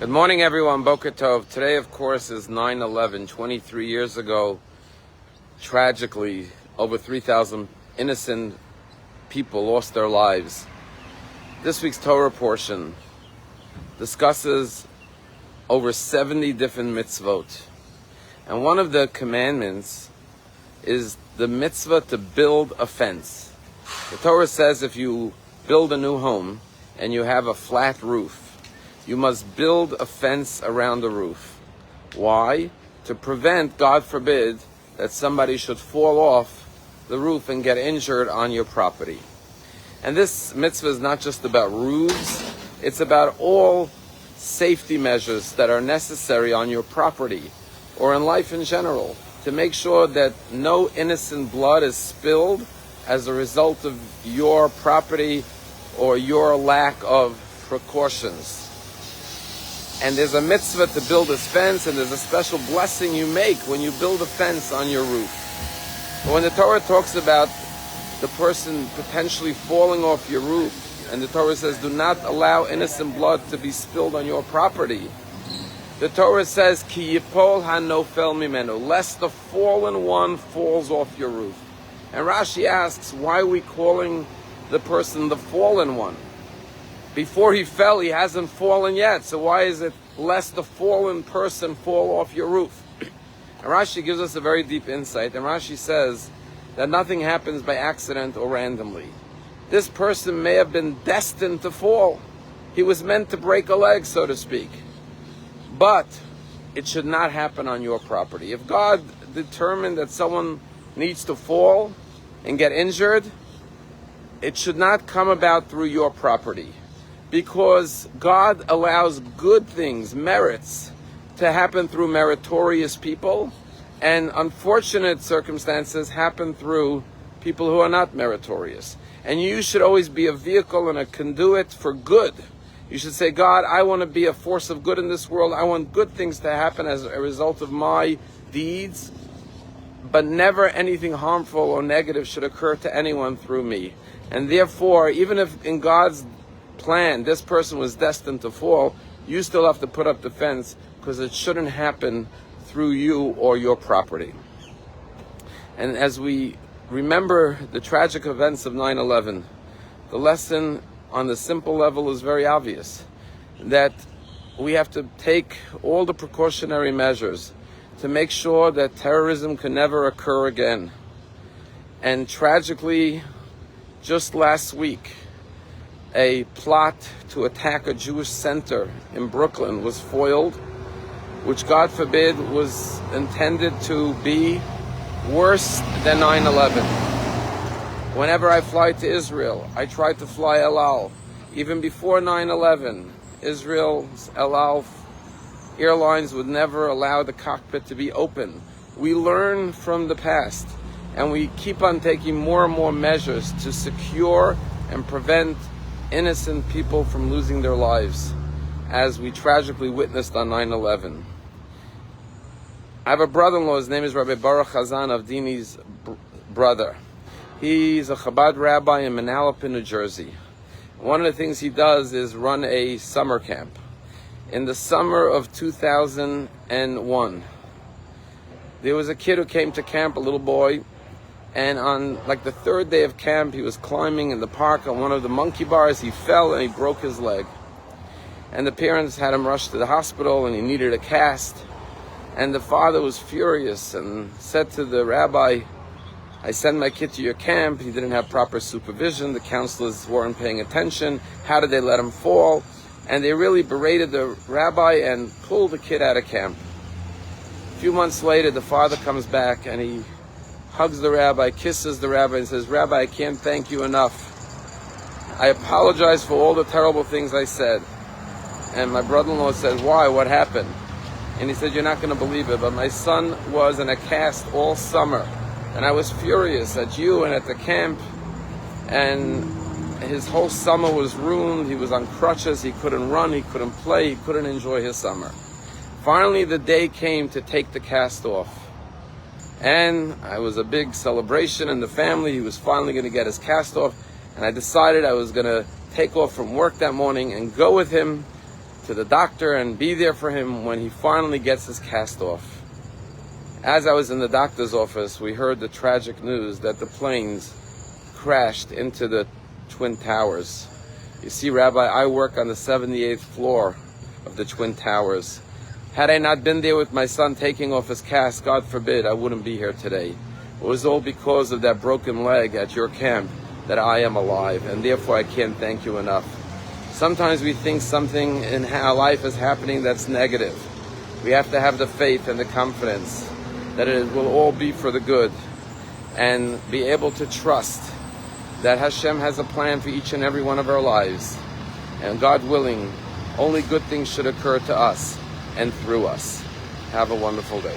Good morning, everyone. Boker Tov. Today, of course, is 9/11. 23 years ago, tragically, over 3,000 innocent people lost their lives. This week's Torah portion discusses over 70 different mitzvot. And one of the commandments is the mitzvah to build a fence. The Torah says if you build a new home and you have a flat roof, you must build a fence around the roof. Why? To prevent, God forbid, that somebody should fall off the roof and get injured on your property. And this mitzvah is not just about roofs, it's about all safety measures that are necessary on your property or in life in general to make sure that no innocent blood is spilled as a result of your property or your lack of precautions. And there's a mitzvah to build this fence, and there's a special blessing you make when you build a fence on your roof. But when the Torah talks about the person potentially falling off your roof, and the Torah says, do not allow innocent blood to be spilled on your property, the Torah says, Ki yipol hanofel mimenu, lest the fallen one falls off your roof. And Rashi asks, why are we calling the person the fallen one? Before he fell, he hasn't fallen yet. So why is it lest the fallen person fall off your roof? And Rashi gives us a very deep insight. And Rashi says that nothing happens by accident or randomly. This person may have been destined to fall. He was meant to break a leg, so to speak. But it should not happen on your property. If God determined that someone needs to fall and get injured, it should not come about through your property. Because God allows good things, merits, to happen through meritorious people, and unfortunate circumstances happen through people who are not meritorious. And you should always be a vehicle and a conduit for good. You should say, God, I want to be a force of good in this world. I want good things to happen as a result of my deeds, but never anything harmful or negative should occur to anyone through me. And therefore, even if in God's plan this person was destined to fall, you still have to put up the fence because it shouldn't happen through you or your property. And as we remember the tragic events of 9/11, the lesson on the simple level is very obvious, that we have to take all the precautionary measures to make sure that terrorism can never occur again. And tragically, just last week, a plot to attack a Jewish center in Brooklyn was foiled, which God forbid was intended to be worse than 9/11. Whenever I fly to Israel, I try to fly El Al. Even before 9/11, Israel's El Al airlines would never allow the cockpit to be open. We learn from the past, and we keep on taking more and more measures to secure and prevent innocent people from losing their lives, as we tragically witnessed on 9/11. I have a brother-in-law, his name is Rabbi of Dini's brother. He's a Chabad rabbi in Manalapan, New Jersey. One of the things he does is run a summer camp. In the summer of 2001, there was a kid who came to camp, a little boy, and on like the third day of camp, he was climbing in the park on one of the monkey bars. He fell and he broke his leg. And the parents had him rushed to the hospital and he needed a cast. And the father was furious and said to the rabbi, I sent my kid to your camp. He didn't have proper supervision. The counselors weren't paying attention. How did they let him fall? And they really berated the rabbi and pulled the kid out of camp. A few months later, the father comes back and he hugs the rabbi, kisses the rabbi, and says, Rabbi, I can't thank you enough. I apologize for all the terrible things I said. And my brother-in-law said, why? What happened? And he said, you're not going to believe it, but my son was in a cast all summer. And I was furious at you and at the camp. And his whole summer was ruined. He was on crutches. He couldn't run. He couldn't play. He couldn't enjoy his summer. Finally, the day came to take the cast off. And it was a big celebration in the family. He was finally going to get his cast off. And I decided I was going to take off from work that morning and go with him to the doctor and be there for him when he finally gets his cast off. As I was in the doctor's office, we heard the tragic news that the planes crashed into the Twin Towers. You see, Rabbi, I work on the 78th floor of the Twin Towers. Had I not been there with my son taking off his cast, God forbid, I wouldn't be here today. It was all because of that broken leg at your camp that I am alive, and therefore I can't thank you enough. Sometimes we think something in our life is happening that's negative. We have to have the faith and the confidence that it will all be for the good, and be able to trust that Hashem has a plan for each and every one of our lives. And God willing, only good things should occur to us and through us. Have a wonderful day.